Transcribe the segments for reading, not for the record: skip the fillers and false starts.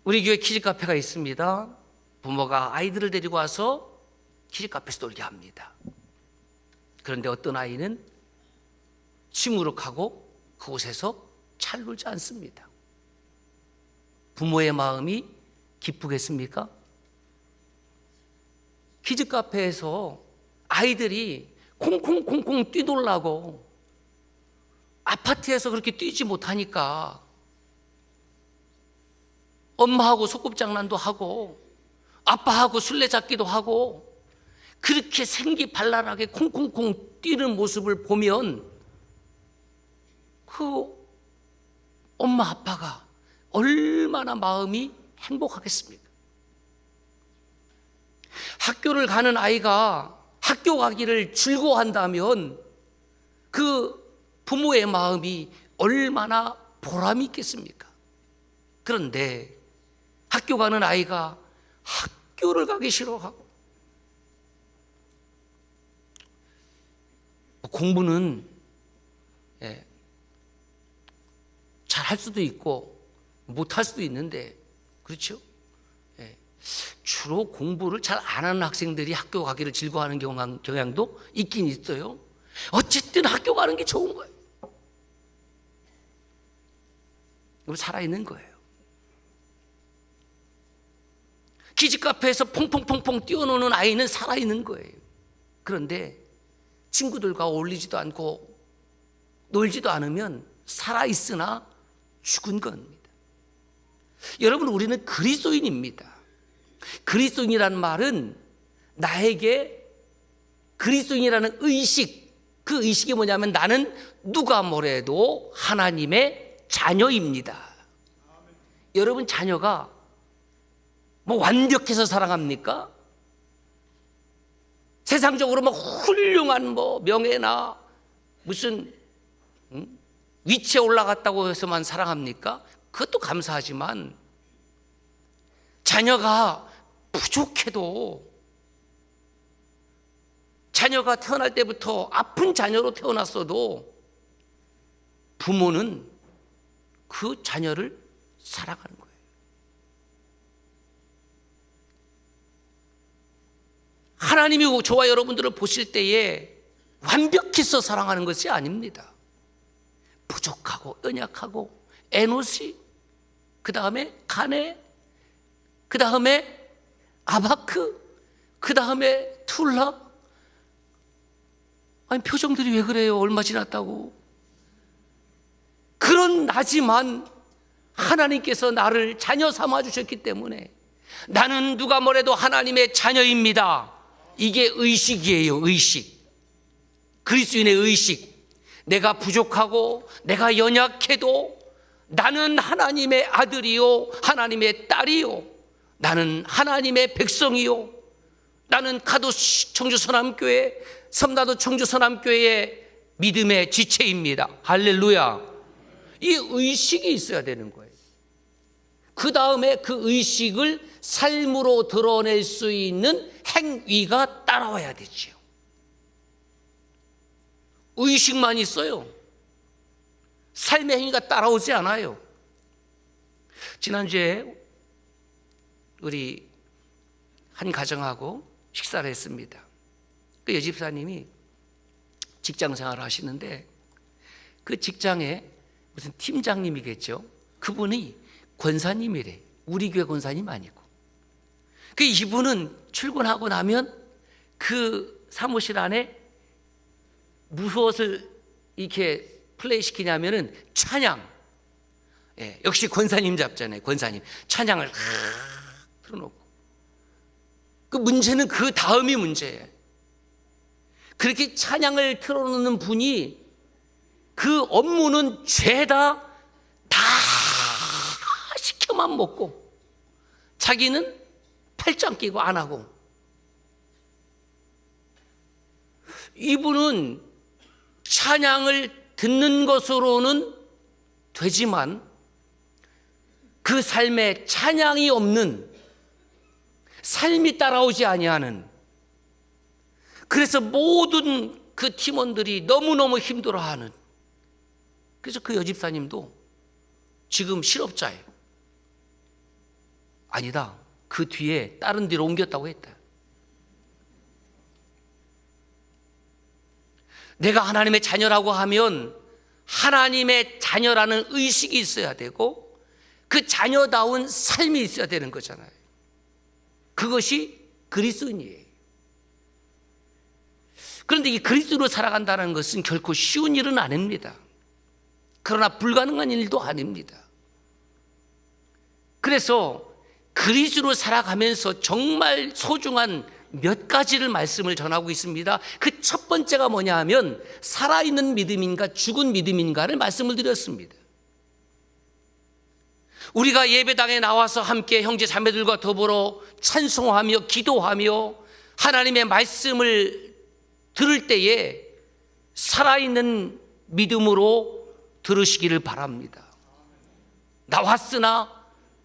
우리 교회 키즈 카페가 있습니다. 부모가 아이들을 데리고 와서 키즈 카페에서 놀게 합니다. 그런데 어떤 아이는 시무룩하고 그곳에서 잘 놀지 않습니다. 부모의 마음이 기쁘겠습니까? 키즈 카페에서 아이들이 콩콩콩콩 뛰놀라고 아파트에서 그렇게 뛰지 못하니까 엄마하고 소꿉장난도 하고 아빠하고 술래잡기도 하고 그렇게 생기발랄하게 콩콩콩 뛰는 모습을 보면 그 엄마 아빠가 얼마나 마음이 행복하겠습니까? 학교를 가는 아이가 학교 가기를 즐거워한다면 그 부모의 마음이 얼마나 보람이 있겠습니까? 그런데 학교 가는 아이가 학교를 가기 싫어하고 공부는 잘 할 수도 있고 못할 수도 있는데 그렇죠? 주로 공부를 잘 안 하는 학생들이 학교 가기를 즐거워하는 경향도 있긴 있어요. 어쨌든 학교 가는 게 좋은 거예요. 그럼 살아있는 거예요. 키즈 카페에서 퐁퐁퐁퐁 뛰어노는 아이는 살아있는 거예요. 그런데 친구들과 어울리지도 않고 놀지도 않으면 살아있으나 죽은 겁니다. 여러분, 우리는 그리스도인입니다. 그리스도인이라는 말은 나에게 그리스도인이라는 의식, 그 의식이 뭐냐면 나는 누가 뭐래도 하나님의 자녀입니다. 여러분, 자녀가 뭐 완벽해서 사랑합니까? 세상적으로 뭐 훌륭한 뭐 명예나 무슨 위치에 올라갔다고 해서만 사랑합니까? 그것도 감사하지만 자녀가 부족해도 자녀가 태어날 때부터 아픈 자녀로 태어났어도 부모는 그 자녀를 사랑하는 거예요. 하나님이 저와 여러분들을 보실 때에 완벽해서 사랑하는 것이 아닙니다. 부족하고 연약하고 에노시, 그 다음에 가네, 그 다음에 아바크, 그 다음에 툴라. 아니, 표정들이 왜 그래요? 얼마 지났다고. 그런 나지만 하나님께서 나를 자녀 삼아 주셨기 때문에 나는 누가 뭐래도 하나님의 자녀입니다. 이게 의식이에요. 의식. 그리스도인의 의식. 내가 부족하고 내가 연약해도 나는 하나님의 아들이요 하나님의 딸이요, 나는 하나님의 백성이요, 나는 가도 청주서남교회, 섬나도 청주서남교회의 믿음의 지체입니다. 할렐루야. 이 의식이 있어야 되는 거예요. 그 다음에 그 의식을 삶으로 드러낼 수 있는 행위가 따라와야 되지요. 의식만 있어요. 삶의 행위가 따라오지 않아요. 지난주에 우리 한 가정하고 식사를 했습니다. 그 여집사님이 직장 생활을 하시는데 그 직장에 무슨 팀장님이겠죠. 그분이 권사님이래. 우리 교회 권사님 아니고. 그 이분은 출근하고 나면 그 사무실 안에 무엇을 이렇게 플레이 시키냐면은 찬양. 역시 권사님 잡잖아요. 권사님. 찬양을 틀어놓고. 그 문제는 그 다음이 문제예요. 그렇게 찬양을 틀어놓는 분이 그 업무는 죄다 다 시켜만 먹고 자기는 팔짱 끼고 안 하고. 이분은 찬양을 듣는 것으로는 되지만 그 삶에 찬양이 없는, 삶이 따라오지 아니하는, 그래서 모든 그 팀원들이 너무너무 힘들어하는, 그래서 그 여집사님도 지금 실업자예요. 아니다. 그 뒤에 다른 데로 옮겼다고 했다. 내가 하나님의 자녀라고 하면 하나님의 자녀라는 의식이 있어야 되고 그 자녀다운 삶이 있어야 되는 거잖아요. 그것이 그리스도인이에요. 그런데 이 그리스도로 살아간다는 것은 결코 쉬운 일은 아닙니다. 그러나 불가능한 일도 아닙니다. 그래서 그리스도로 살아가면서 정말 소중한 몇 가지를 말씀을 전하고 있습니다. 그 첫 번째가 뭐냐 하면 살아있는 믿음인가 죽은 믿음인가를 말씀을 드렸습니다. 우리가 예배당에 나와서 함께 형제 자매들과 더불어 찬송하며 기도하며 하나님의 말씀을 들을 때에 살아있는 믿음으로 들으시기를 바랍니다. 나왔으나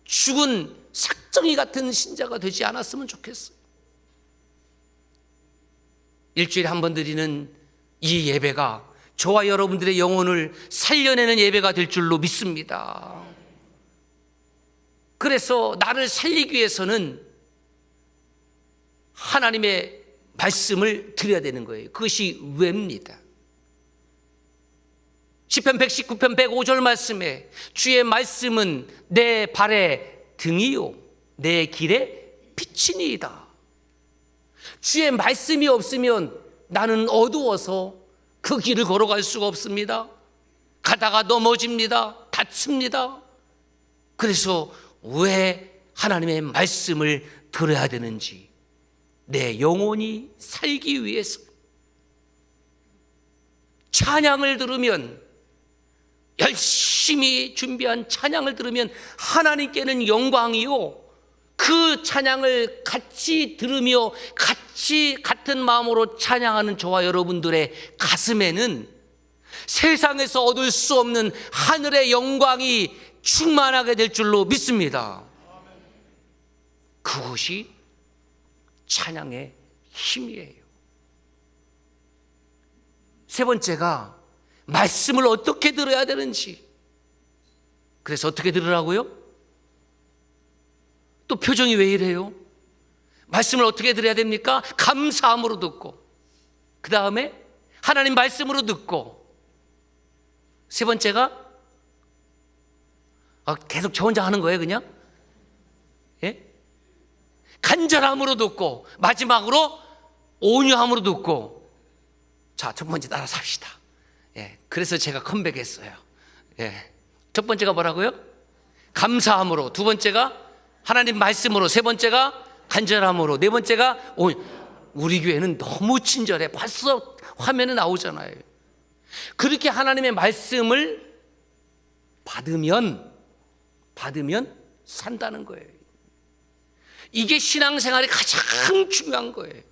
죽은 삭정이 같은 신자가 되지 않았으면 좋겠어요. 일주일에 한 번 드리는 이 예배가 저와 여러분들의 영혼을 살려내는 예배가 될 줄로 믿습니다. 그래서 나를 살리기 위해서는 하나님의 말씀을 드려야 되는 거예요. 그것이 왜입니다. 시편 119편 105절 말씀에 주의 말씀은 내 발의 등이요 내 길의 빛이니이다. 주의 말씀이 없으면 나는 어두워서 그 길을 걸어갈 수가 없습니다. 가다가 넘어집니다. 다칩니다. 그래서 왜 하나님의 말씀을 들어야 되는지, 내 영혼이 살기 위해서. 찬양을 들으면, 열심히 준비한 찬양을 들으면 하나님께는 영광이요, 그 찬양을 같이 들으며 같이 같은 마음으로 찬양하는 저와 여러분들의 가슴에는 세상에서 얻을 수 없는 하늘의 영광이 충만하게 될 줄로 믿습니다. 그것이 찬양의 힘이에요. 세 번째가 말씀을 어떻게 들어야 되는지. 그래서 어떻게 들으라고요? 또 표정이 왜 이래요? 말씀을 어떻게 들어야 됩니까? 감사함으로 듣고, 그 다음에 하나님 말씀으로 듣고, 세 번째가 계속 저 혼자 하는 거예요 그냥? 예? 간절함으로 듣고, 마지막으로 온유함으로 듣고. 자, 첫 번째 따라 삽시다. 예, 그래서 제가 컴백했어요. 예, 첫 번째가 뭐라고요? 감사함으로. 두 번째가 하나님 말씀으로. 세 번째가 간절함으로. 네 번째가 우리 교회는 너무 친절해. 벌써 화면에 나오잖아요. 그렇게 하나님의 말씀을 받으면 산다는 거예요. 이게 신앙생활이 가장 중요한 거예요.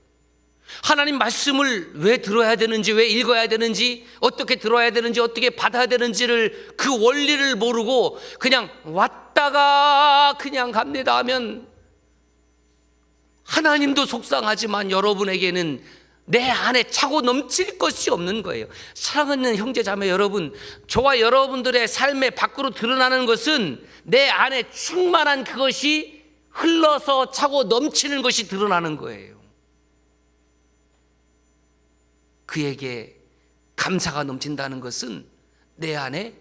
하나님 말씀을 왜 들어야 되는지, 왜 읽어야 되는지, 어떻게 들어야 되는지, 어떻게 받아야 되는지를, 그 원리를 모르고 그냥 왔다가 그냥 갑니다 하면 하나님도 속상하지만 여러분에게는 내 안에 차고 넘칠 것이 없는 거예요. 사랑하는 형제 자매 여러분, 저와 여러분들의 삶에 밖으로 드러나는 것은 내 안에 충만한 그것이 흘러서 차고 넘치는 것이 드러나는 거예요. 그에게 감사가 넘친다는 것은 내 안에,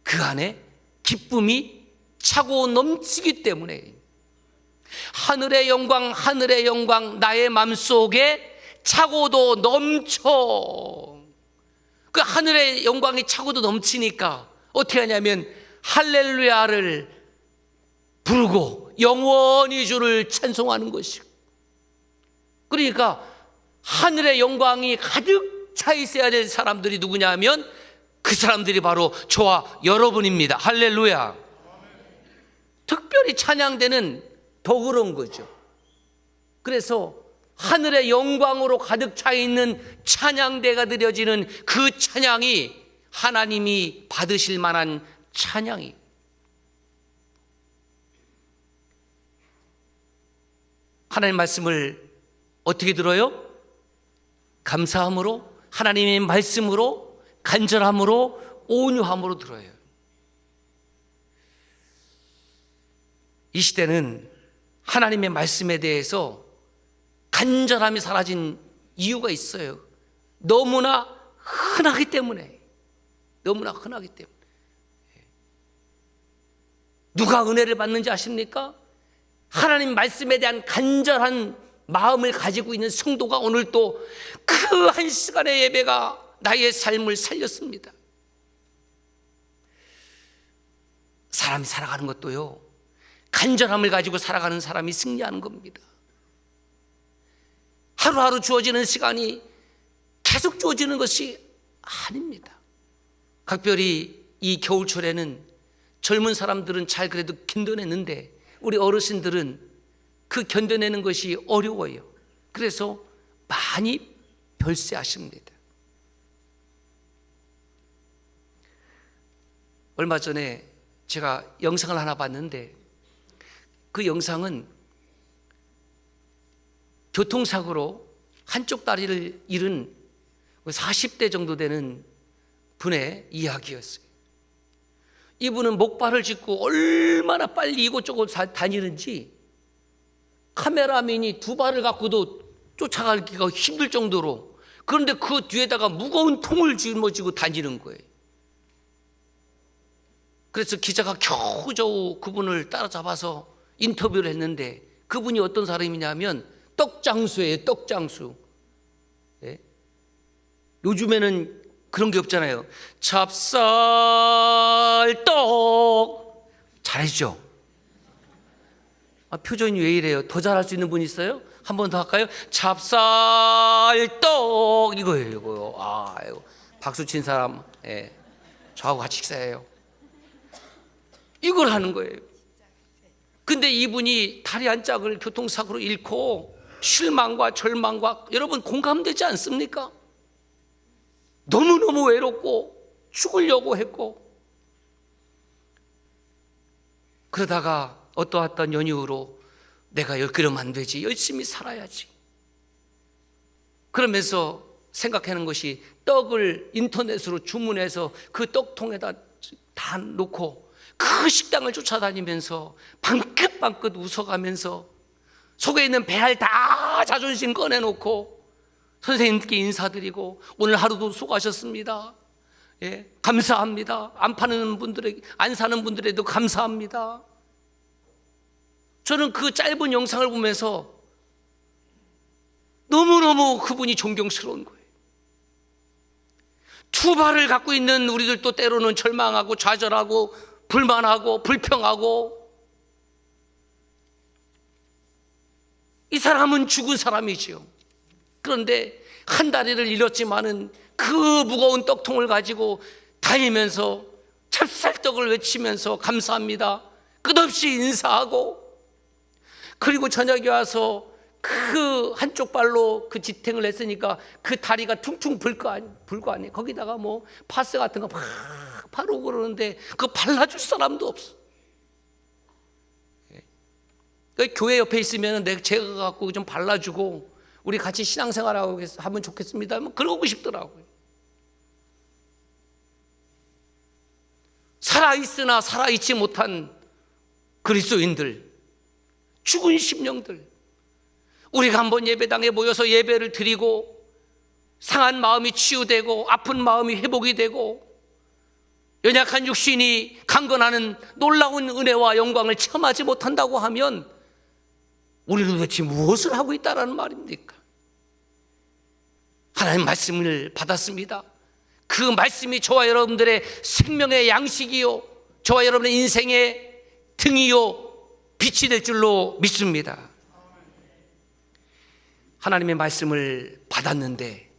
그 안에 기쁨이 차고 넘치기 때문에, 하늘의 영광, 하늘의 영광, 나의 맘속에 차고도 넘쳐. 그 하늘의 영광이 차고도 넘치니까 어떻게 하냐면 할렐루야를 부르고 영원히 주를 찬송하는 것이고, 그러니까 하늘의 영광이 가득 차 있어야 될 사람들이 누구냐 하면 그 사람들이 바로 저와 여러분입니다. 할렐루야. 특별히 찬양대는 더 그런 거죠. 그래서 하늘의 영광으로 가득 차 있는 찬양대가 드려지는 그 찬양이 하나님이 받으실 만한 찬양이. 하나님 말씀을 어떻게 들어요? 감사함으로, 하나님의 말씀으로, 간절함으로, 온유함으로 들어요. 이 시대는 하나님의 말씀에 대해서 간절함이 사라진 이유가 있어요. 너무나 흔하기 때문에. 너무나 흔하기 때문에. 누가 은혜를 받는지 아십니까? 하나님 말씀에 대한 간절한 마음을 가지고 있는 성도가 오늘 또 그 한 시간의 예배가 나의 삶을 살렸습니다. 사람이 살아가는 것도요, 간절함을 가지고 살아가는 사람이 승리하는 겁니다. 하루하루 주어지는 시간이 계속 주어지는 것이 아닙니다. 각별히 이 겨울철에는 젊은 사람들은 잘 그래도 견뎌내는데 우리 어르신들은 그 견뎌내는 것이 어려워요. 그래서 많이 별세하십니다. 얼마 전에 제가 영상을 하나 봤는데 그 영상은 교통사고로 한쪽 다리를 잃은 40대 정도 되는 분의 이야기였어요. 이분은 목발을 짚고 얼마나 빨리 이곳저곳 다니는지 카메라맨이 두 발을 갖고도 쫓아가기가 힘들 정도로, 그런데 그 뒤에다가 무거운 통을 짊어지고 다니는 거예요. 그래서 기자가 겨우겨우 그분을 따라잡아서 인터뷰를 했는데 그분이 어떤 사람이냐면 떡장수예요. 떡장수. 예? 요즘에는 그런 게 없잖아요. 찹쌀떡 잘했죠? 표정이 왜 이래요? 더 잘할 수 있는 분 있어요? 한 번 더 할까요? 찹쌀떡 이거예요. 이거요. 이거 박수 친 사람, 예. 저하고 같이 식사해요. 이걸 하는 거예요. 근데 이분이 다리 한 짝을 교통사고로 잃고 실망과 절망과, 여러분 공감되지 않습니까? 너무너무 외롭고 죽으려고 했고, 그러다가 어떠한 연유로 내가 그러면 안 되지, 열심히 살아야지, 그러면서 생각하는 것이 떡을 인터넷으로 주문해서 그 떡통에다 다 놓고 그 식당을 쫓아다니면서 방긋방긋 웃어가면서 속에 있는 배알 다 자존심 꺼내놓고 선생님께 인사드리고 오늘 하루도 수고하셨습니다. 예, 감사합니다. 안 파는 분들에게, 안 사는 분들에도 감사합니다. 저는 그 짧은 영상을 보면서 너무너무 그분이 존경스러운 거예요. 두 발을 갖고 있는 우리들도 때로는 절망하고 좌절하고 불만하고 불평하고, 이 사람은 죽은 사람이지요. 그런데 한 다리를 잃었지만은 그 무거운 떡통을 가지고 다니면서 찹쌀떡을 외치면서 감사합니다, 끝없이 인사하고, 그리고 저녁에 와서 그 한쪽 발로 그 지탱을 했으니까 그 다리가 퉁퉁 불 거 아니에요. 거기다가 뭐 파스 같은 거 막 바르고 그러는데 그거 발라줄 사람도 없어. 교회 옆에 있으면 제가 갖고 좀 발라주고 우리 같이 신앙생활하고 하면 좋겠습니다. 그러고 싶더라고요. 살아있으나 살아있지 못한 그리스도인들, 죽은 심령들, 우리가 한번 예배당에 모여서 예배를 드리고 상한 마음이 치유되고 아픈 마음이 회복이 되고 연약한 육신이 강건하는 놀라운 은혜와 영광을 체험하지 못한다고 하면 우리는 도대체 무엇을 하고 있다는 말입니까? 하나님 말씀을 받았습니다. 그 말씀이 저와 여러분들의 생명의 양식이요, 저와 여러분의 인생의 등이요 빛이 될 줄로 믿습니다. 하나님의 말씀을 받았는데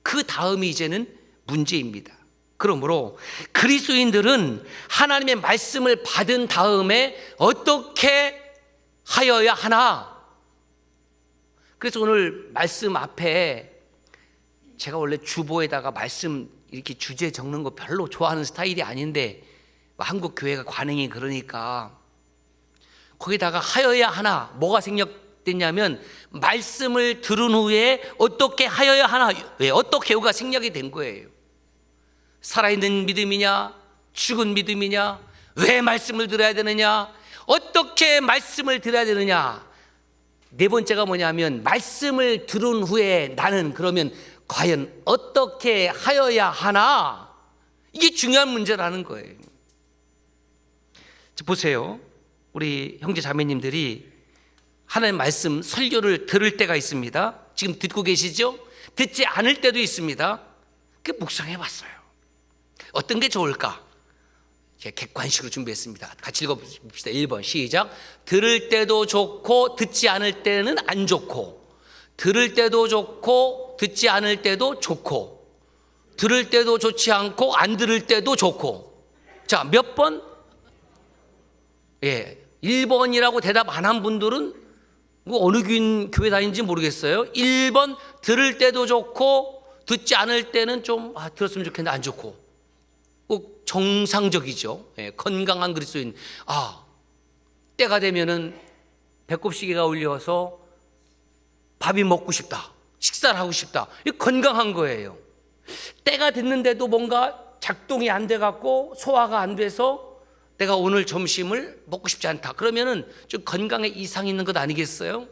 그 다음이 이제는 문제입니다. 그러므로 그리스도인들은 하나님의 말씀을 받은 다음에 어떻게 하여야 하나? 그래서 오늘 말씀 앞에 제가 원래 주보에다가 말씀 이렇게 주제 적는 거 별로 좋아하는 스타일이 아닌데 한국 교회가 관행이 그러니까 거기다가 하여야 하나, 뭐가 생략됐냐면 말씀을 들은 후에 어떻게 하여야 하나, 왜 어떻게가 생략이 된 거예요. 살아있는 믿음이냐, 죽은 믿음이냐, 왜 말씀을 들어야 되느냐, 어떻게 말씀을 드려야 되느냐? 네 번째가 뭐냐면 말씀을 들은 후에 나는 그러면 과연 어떻게 하여야 하나? 이게 중요한 문제라는 거예요. 보세요. 우리 형제 자매님들이 하나님 말씀 설교를 들을 때가 있습니다. 지금 듣고 계시죠? 듣지 않을 때도 있습니다. 그 묵상해 봤어요. 어떤 게 좋을까? 제가 객관식으로 준비했습니다. 같이 읽어봅시다. 1번 시작. 들을 때도 좋고 듣지 않을 때는 안 좋고, 들을 때도 좋고 듣지 않을 때도 좋고, 들을 때도 좋지 않고 안 들을 때도 좋고. 자, 몇 번? 1번이라고 대답 안 한 분들은 어느 교회 다니는지 모르겠어요. 1번 들을 때도 좋고 듣지 않을 때는 좀 들었으면 좋겠는데 안 좋고. 꼭 정상적이죠. 건강한 그리스도인. 때가 되면은 배꼽시계가 울려서 밥이 먹고 싶다, 식사를 하고 싶다. 이 건강한 거예요. 때가 됐는데도 뭔가 작동이 안 돼 갖고 소화가 안 돼서 내가 오늘 점심을 먹고 싶지 않다. 그러면은 좀 건강에 이상이 있는 것 아니겠어요?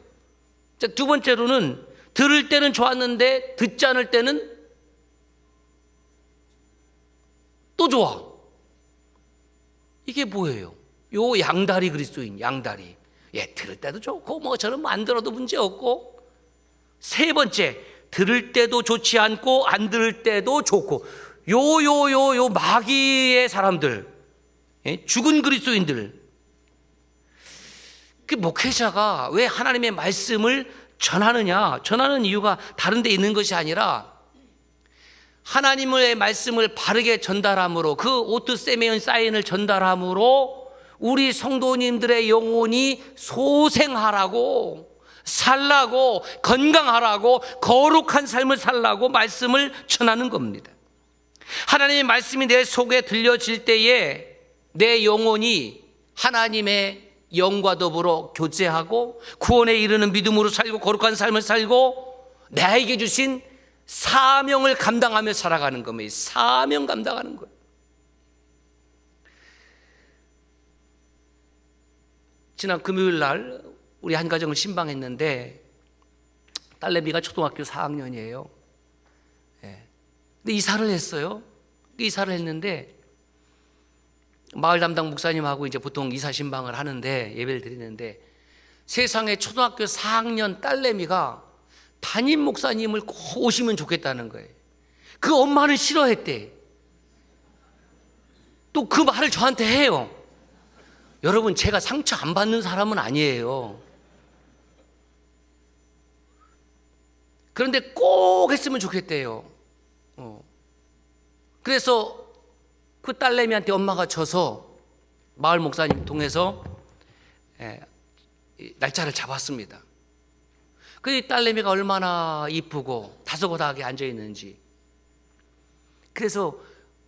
자, 두 번째로는 들을 때는 좋았는데 듣지 않을 때는 또 좋아. 이게 뭐예요? 요 양다리 그리스도인, 양다리. 들을 때도 좋고 뭐 저는 안 들어도 문제 없고. 세 번째, 들을 때도 좋지 않고 안 들을 때도 좋고. 요 마귀의 사람들, 죽은 그리스도인들. 그 목회자가 왜 하나님의 말씀을 전하느냐? 전하는 이유가 다른 데 있는 것이 아니라 하나님의 말씀을 바르게 전달함으로, 그 오트세메온 사인을 전달함으로 우리 성도님들의 영혼이 소생하라고, 살라고, 건강하라고, 거룩한 삶을 살라고 말씀을 전하는 겁니다. 하나님의 말씀이 내 속에 들려질 때에 내 영혼이 하나님의 영과 더불어 교제하고 구원에 이르는 믿음으로 살고 거룩한 삶을 살고 나에게 주신 사명을 감당하며 살아가는 겁니다. 사명 감당하는 거예요. 지난 금요일 날 우리 한 가정을 신방했는데 딸내미가 초등학교 4학년이에요. 근데 이사를 했어요. 이사를 했는데 마을 담당 목사님하고 이제 보통 이사 신방을 하는데, 예배를 드리는데, 세상에 초등학교 4학년 딸내미가 담임 목사님을 꼭 오시면 좋겠다는 거예요. 그 엄마는 싫어했대. 또 그 말을 저한테 해요. 여러분, 제가 상처 안 받는 사람은 아니에요. 그런데 꼭 했으면 좋겠대요. 그래서 그 딸내미한테 엄마가 져서 마을 목사님 통해서 날짜를 잡았습니다. 그 딸내미가 얼마나 이쁘고 다소곳하게 앉아있는지. 그래서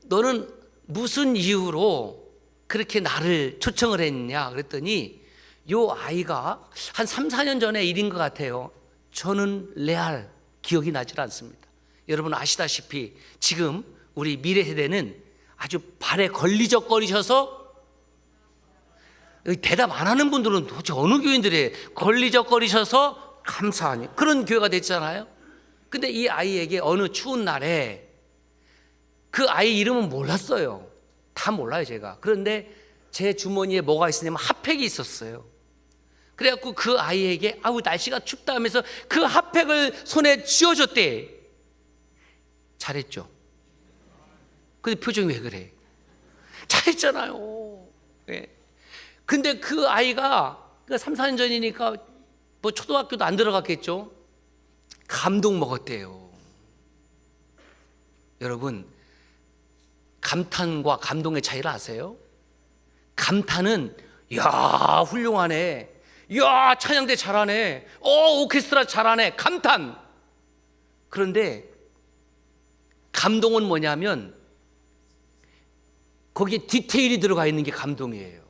너는 무슨 이유로 그렇게 나를 초청을 했냐 그랬더니 요 아이가 한 3, 4년 전에 일인 것 같아요. 저는 레알 기억이 나질 않습니다. 여러분 아시다시피 지금 우리 미래 세대는 아주 발에 걸리적거리셔서, 대답 안 하는 분들은 도대체 어느 교인들이에요? 걸리적거리셔서 감사하니 그런 교회가 됐잖아요. 근데 이 아이에게 어느 추운 날에, 그 아이 이름은 몰랐어요. 다 몰라요 제가. 그런데 제 주머니에 뭐가 있었냐면 핫팩이 있었어요. 그래갖고 그 아이에게 날씨가 춥다 하면서 그 핫팩을 손에 쥐어줬대. 잘했죠? 근데 표정이 왜 그래? 잘했잖아요. 근데 그 아이가 3, 4년 전이니까 뭐 초등학교도 안 들어갔겠죠? 감동 먹었대요. 여러분, 감탄과 감동의 차이를 아세요? 감탄은 야 훌륭하네, 야 찬양대 잘하네, 오케스트라 잘하네, 감탄. 그런데 감동은 뭐냐면 거기에 디테일이 들어가 있는 게 감동이에요.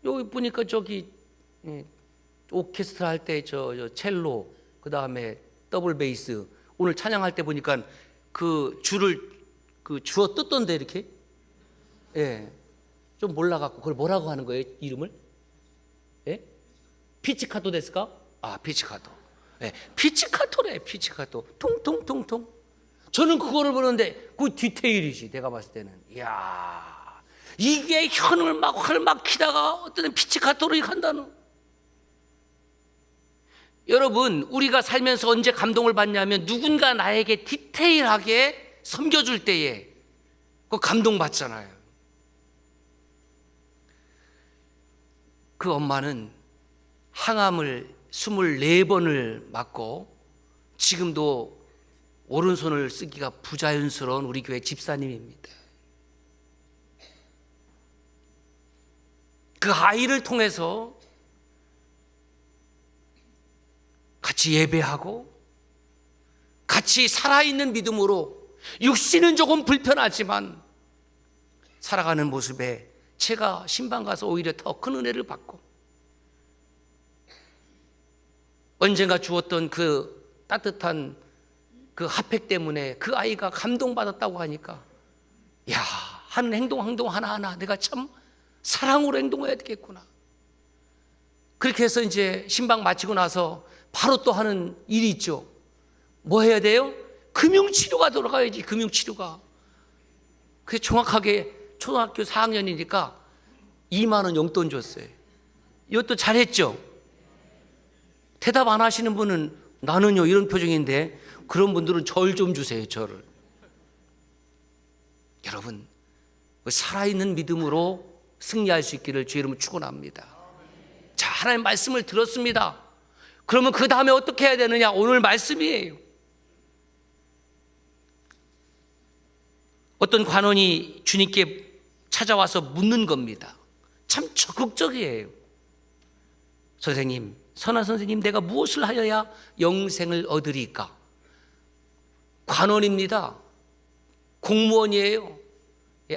여기 보니까 저기 오케스트라 할 때 저 첼로, 그 다음에 더블 베이스, 오늘 찬양할 때 보니까 그 줄을 주워 뜯던데 이렇게 예, 좀 몰라갖고 그걸 뭐라고 하는 거예요? 이름을? 예? 피치카토 데스까? 아, 피치카토. 예, 피치카토래, 피치카토. 통통통통. 저는 그거를 보는데 그 디테일이지. 내가 봤을 때는 이야, 이게 현을 막 활막히다가 어떤 피치카토로 간다는. 여러분, 우리가 살면서 언제 감동을 받냐면 누군가 나에게 디테일하게 섬겨줄 때에 그 감동받잖아요. 그 엄마는 항암을 24번을 맞고 지금도 오른손을 쓰기가 부자연스러운 우리 교회 집사님입니다. 그 아이를 통해서 같이 예배하고 같이 살아있는 믿음으로 육신은 조금 불편하지만 살아가는 모습에 제가 신방 가서 오히려 더 큰 은혜를 받고, 언젠가 주었던 그 따뜻한 그 핫팩 때문에 그 아이가 감동받았다고 하니까, 야, 하는 행동 하나하나 내가 참 사랑으로 행동해야 되겠구나. 그렇게 해서 이제 신방 마치고 나서 바로 또 하는 일이 있죠. 뭐 해야 돼요? 금융치료가 돌아가야지. 금융치료가. 그게 정확하게 초등학교 4학년이니까 2만 원 용돈 줬어요. 이것도 잘했죠? 대답 안 하시는 분은 나는요 이런 표정인데, 그런 분들은 절 좀 주세요. 절을. 여러분, 살아있는 믿음으로 승리할 수 있기를 주의 이름으로 축원합니다. 자, 하나님 말씀을 들었습니다. 그러면 그 다음에 어떻게 해야 되느냐? 오늘 말씀이에요. 어떤 관원이 주님께 찾아와서 묻는 겁니다. 참 적극적이에요. 선생님, 선한 선생님, 내가 무엇을 하여야 영생을 얻으리까? 관원입니다. 공무원이에요.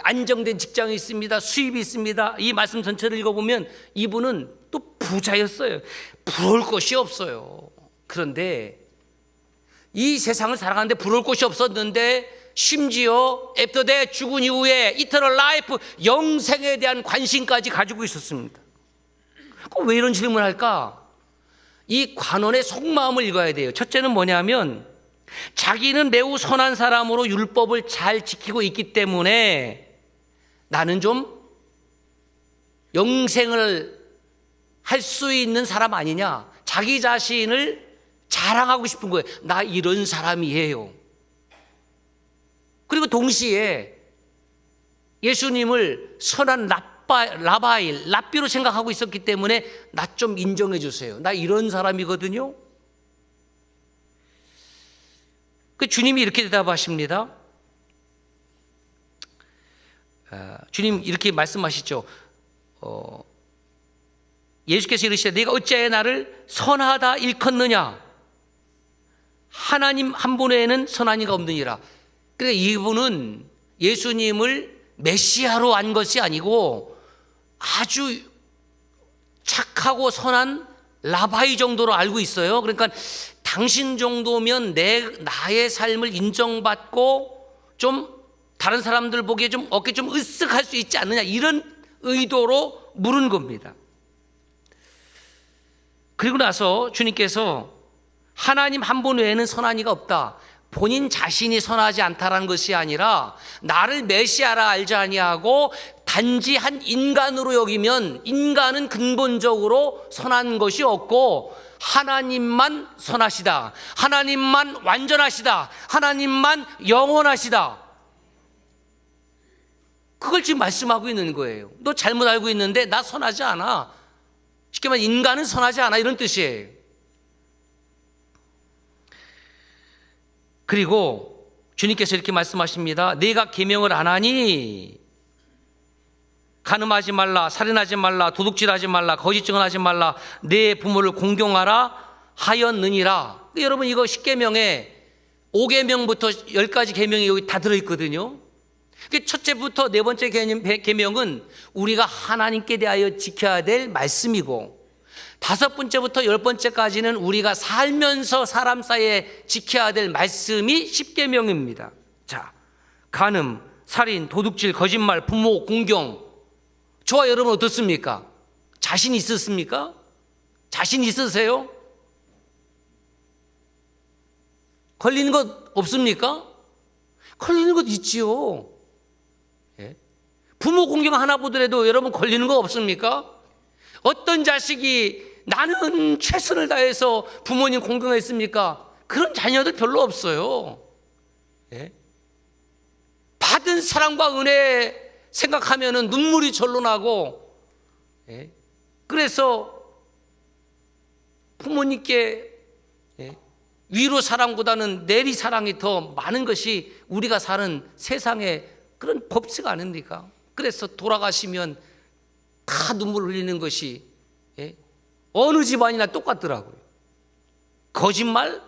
안정된 직장이 있습니다. 수입이 있습니다. 이 말씀 전체를 읽어보면 이분은 또 부자였어요. 부러울 것이 없어요. 그런데 이 세상을 살아가는데 부러울 것이 없었는데, 심지어 애프터 데, 죽은 이후에 이터널 라이프, 영생에 대한 관심까지 가지고 있었습니다. 왜 이런 질문을 할까? 이 관원의 속마음을 읽어야 돼요. 첫째는 뭐냐면, 자기는 매우 선한 사람으로 율법을 잘 지키고 있기 때문에 나는 좀 영생을 할 수 있는 사람 아니냐, 자기 자신을 자랑하고 싶은 거예요. 나 이런 사람이에요. 그리고 동시에 예수님을 선한 라바이, 랍비로 생각하고 있었기 때문에 나 좀 인정해 주세요. 나 이런 사람이거든요. 그 주님이 이렇게 대답하십니다. 주님 이렇게 말씀하시죠. 예수께서 이르시되 네가 어찌하여 나를 선하다 일컫느냐? 하나님 한 분 외에는 선한 이가 없느니라. 그러니까 이분은 예수님을 메시아로 안 것이 아니고 아주 착하고 선한 라바이 정도로 알고 있어요. 그러니까 당신 정도면 나의 삶을 인정받고 좀 다른 사람들 보기에 좀 어깨 좀 으쓱할 수 있지 않느냐, 이런 의도로 물은 겁니다. 그리고 나서 주님께서 하나님 한 분 외에는 선한 이가 없다. 본인 자신이 선하지 않다라는 것이 아니라 나를 메시아라 알지 아니하고 단지 한 인간으로 여기면 인간은 근본적으로 선한 것이 없고 하나님만 선하시다, 하나님만 완전하시다, 하나님만 영원하시다. 그걸 지금 말씀하고 있는 거예요. 너 잘못 알고 있는데 나 선하지 않아. 쉽게 말하면 인간은 선하지 않아, 이런 뜻이에요. 그리고 주님께서 이렇게 말씀하십니다. 네가 계명을 안 하니 간음하지 말라, 살인하지 말라, 도둑질하지 말라, 거짓 증언하지 말라, 내 부모를 공경하라 하였느니라. 여러분, 이거 10계명에 5계명부터 10가지 계명이 여기 다 들어있거든요. 첫째부터 네 번째 계명은 우리가 하나님께 대하여 지켜야 될 말씀이고, 5번째부터 10번째까지는 우리가 살면서 사람 사이에 지켜야 될 말씀이 10계명입니다. 자, 간음, 살인, 도둑질, 거짓말, 부모 공경. 저와 여러분 어떻습니까? 자신 있으십니까? 자신 있으세요? 걸리는 것 없습니까? 걸리는 것 있지요. 예? 부모 공경 하나 보더라도 여러분 걸리는 거 없습니까? 어떤 자식이 나는 최선을 다해서 부모님 공경했습니까? 그런 자녀들 별로 없어요. 예? 받은 사랑과 은혜 생각하면 눈물이 절로 나고, 예? 그래서 부모님께 위로 사랑보다는 내리 사랑이 더 많은 것이 우리가 사는 세상의 그런 법칙 아닙니까? 그래서 돌아가시면 다 눈물 흘리는 것이 어느 집안이나 똑같더라고요. 거짓말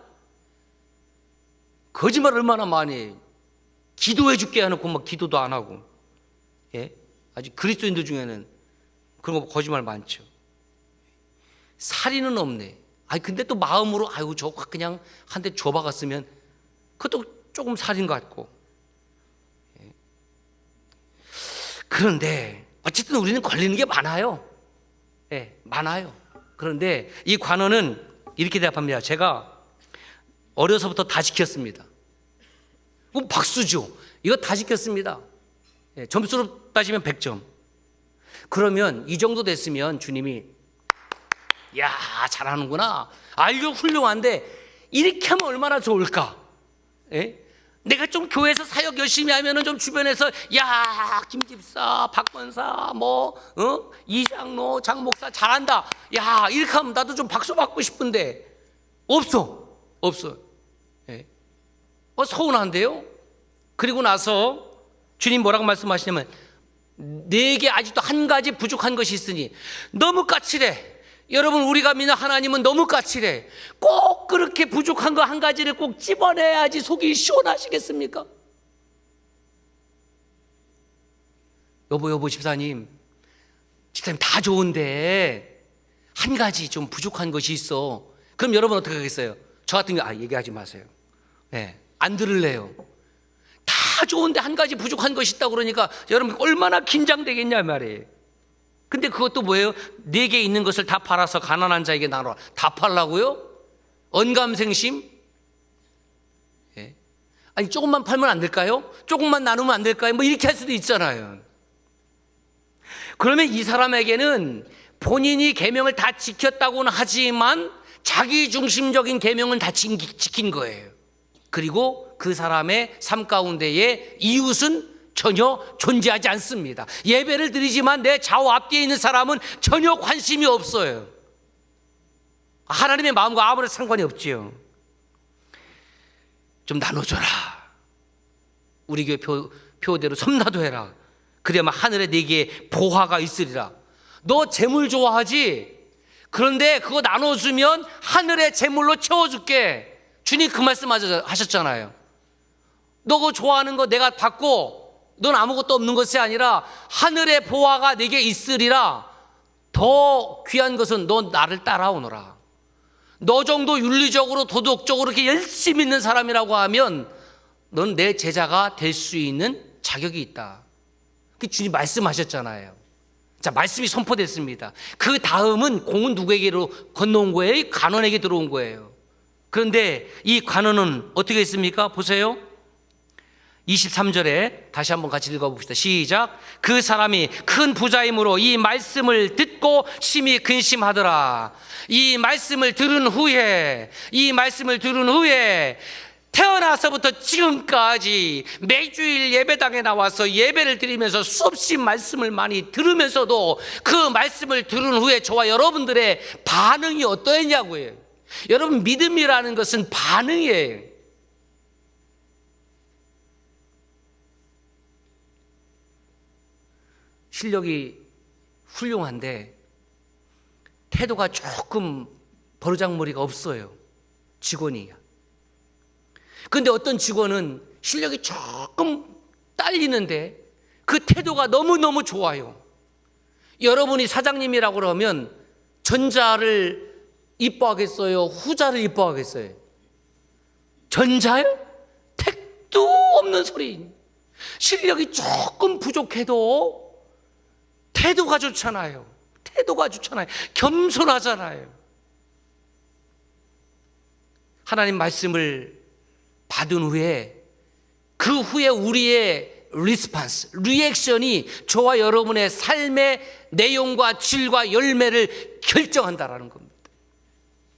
얼마나 많이 해요. 기도해 줄게 해놓고 막 기도도 안 하고. 아직 그리스도인들 중에는 그런 거 거짓말 많죠. 살인은 없네. 근데 또 마음으로 저 그냥 한 대 줘박았으면 그것도 조금 살인 것 같고. 그런데 어쨌든 우리는 걸리는 게 많아요. 많아요. 그런데 이 관원은 이렇게 대답합니다. 제가 어려서부터 다 지켰습니다. 그럼 박수죠. 이거 다 지켰습니다. 점수로 따지면 100점. 그러면 이 정도 됐으면 주님이 야, 잘하는구나. 아주 훌륭한데 이렇게 하면 얼마나 좋을까? 내가 좀 교회에서 사역 열심히 하면은 좀 주변에서 야, 김 집사, 박 권사, 이장로, 장 목사 잘한다. 야, 이렇게 하면 나도 좀 박수 받고 싶은데 없어. 서운한데요? 그리고 나서 주님 뭐라고 말씀하시냐면 내게 아직도 한 가지 부족한 것이 있으니 너무 까칠해. 여러분, 우리가 믿는 하나님은 너무 까칠해. 꼭 그렇게 부족한 거 한 가지를 꼭 집어내야지 속이 시원하시겠습니까? 여보 집사님 다 좋은데 한 가지 좀 부족한 것이 있어. 그럼 여러분 어떻게 하겠어요? 저 같은 경우 얘기하지 마세요. 안 들을래요. 다 좋은데 한 가지 부족한 것이 있다고 그러니까 여러분 얼마나 긴장되겠냐 말이에요. 근데 그것도 뭐예요? 4개 있는 것을 다 팔아서 가난한 자에게 나눠. 다 팔라고요? 언감생심? 조금만 팔면 안 될까요? 조금만 나누면 안 될까요? 이렇게 할 수도 있잖아요. 그러면 이 사람에게는 본인이 계명을 다 지켰다고는 하지만 자기 중심적인 계명은 다 지킨 거예요. 그리고 그 사람의 삶 가운데에 이웃은 전혀 존재하지 않습니다. 예배를 드리지만 내 좌우 앞뒤에 있는 사람은 전혀 관심이 없어요. 하나님의 마음과 아무런 상관이 없지요. 좀 나눠줘라. 우리 교회 표대로 섬나도 해라. 그래야만 하늘에 네게 보화가 있으리라. 너 재물 좋아하지? 그런데 그거 나눠주면 하늘의 재물로 채워줄게. 주님 그 말씀 하셨잖아요. 너 그거 좋아하는 거 내가 받고 넌 아무것도 없는 것이 아니라 하늘의 보화가 네게 있으리라. 더 귀한 것은 너 나를 따라오너라. 너 정도 윤리적으로 도덕적으로 이렇게 열심히 있는 사람이라고 하면 넌 내 제자가 될 수 있는 자격이 있다. 그 주님 말씀하셨잖아요. 자, 말씀이 선포됐습니다. 그 다음은 공은 누구에게로 건너온 거예요? 관원에게 들어온 거예요. 그런데 이 관원은 어떻게 했습니까? 보세요. 23절에 다시 한번 같이 읽어봅시다. 시작. 그 사람이 큰 부자이므로 이 말씀을 듣고 심히 근심하더라. 이 말씀을 들은 후에 태어나서부터 지금까지 매주일 예배당에 나와서 예배를 드리면서 수없이 말씀을 많이 들으면서도 그 말씀을 들은 후에 저와 여러분들의 반응이 어떠했냐고요. 여러분, 믿음이라는 것은 반응이에요. 실력이 훌륭한데 태도가 조금 버르장머리가 없어요. 직원이야. 그런데 어떤 직원은 실력이 조금 딸리는데 그 태도가 너무너무 좋아요. 여러분이 사장님이라고 그러면 전자를 이뻐하겠어요? 후자를 이뻐하겠어요? 전자요? 택도 없는 소리. 실력이 조금 부족해도 태도가 좋잖아요. 태도가 좋잖아요. 겸손하잖아요. 하나님 말씀을 받은 후에 그 후에 우리의 리액션이 저와 여러분의 삶의 내용과 질과 열매를 결정한다라는 겁니다.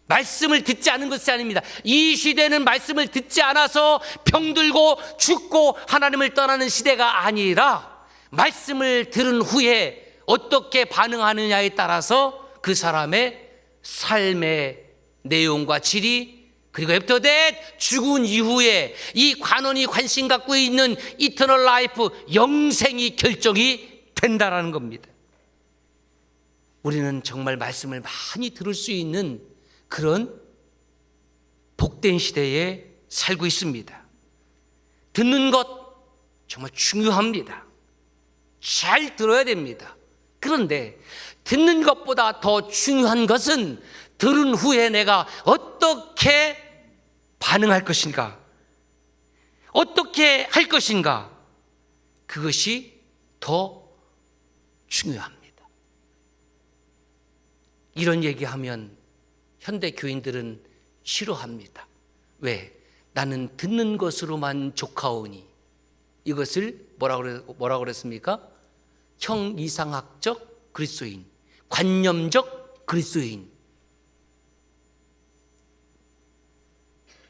말씀을 듣지 않은 것이 아닙니다. 이 시대는 말씀을 듣지 않아서 병들고 죽고 하나님을 떠나는 시대가 아니라 말씀을 들은 후에 어떻게 반응하느냐에 따라서 그 사람의 삶의 내용과 질이, 그리고 애프터 댓, 죽은 이후에 이 관원이 관심 갖고 있는 이터널 라이프, 영생이 결정이 된다라는 겁니다. 우리는 정말 말씀을 많이 들을 수 있는 그런 복된 시대에 살고 있습니다. 듣는 것 정말 중요합니다. 잘 들어야 됩니다. 그런데 듣는 것보다 더 중요한 것은 들은 후에 내가 어떻게 반응할 것인가, 어떻게 할 것인가, 그것이 더 중요합니다. 이런 얘기하면 현대 교인들은 싫어합니다. 왜? 나는 듣는 것으로만 족하오니. 이것을 뭐라고 그랬습니까? 형이상학적 그리스도인, 관념적 그리스도인.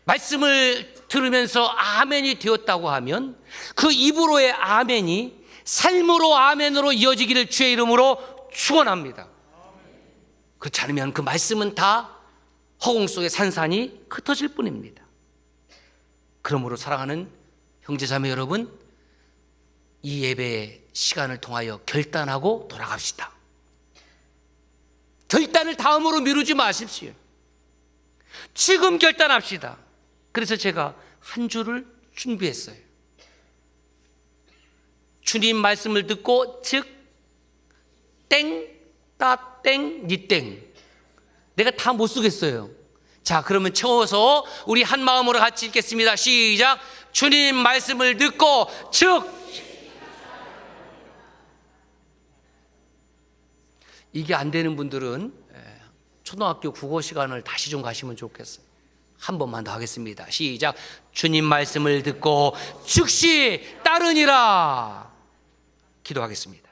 말씀을 들으면서 아멘이 되었다고 하면 그 입으로의 아멘이 삶으로 아멘으로 이어지기를 주의 이름으로 축원합니다. 그렇지 않으면 그 말씀은 다 허공 속의 산산이 흩어질 뿐입니다. 그러므로 사랑하는 형제자매 여러분, 이 예배의 시간을 통하여 결단하고 돌아갑시다. 결단을 다음으로 미루지 마십시오. 지금 결단합시다. 그래서 제가 한 주를 준비했어요. 주님 말씀을 듣고 즉 땡, 따 땡, 니 땡. 내가 다 못 쓰겠어요. 자, 그러면 채워서 우리 한 마음으로 같이 읽겠습니다. 시작. 주님 말씀을 듣고 즉. 이게 안 되는 분들은 초등학교 국어 시간을 다시 좀 가시면 좋겠어요. 한 번만 더 하겠습니다. 시작. 주님 말씀을 듣고 즉시 따르니라. 기도하겠습니다.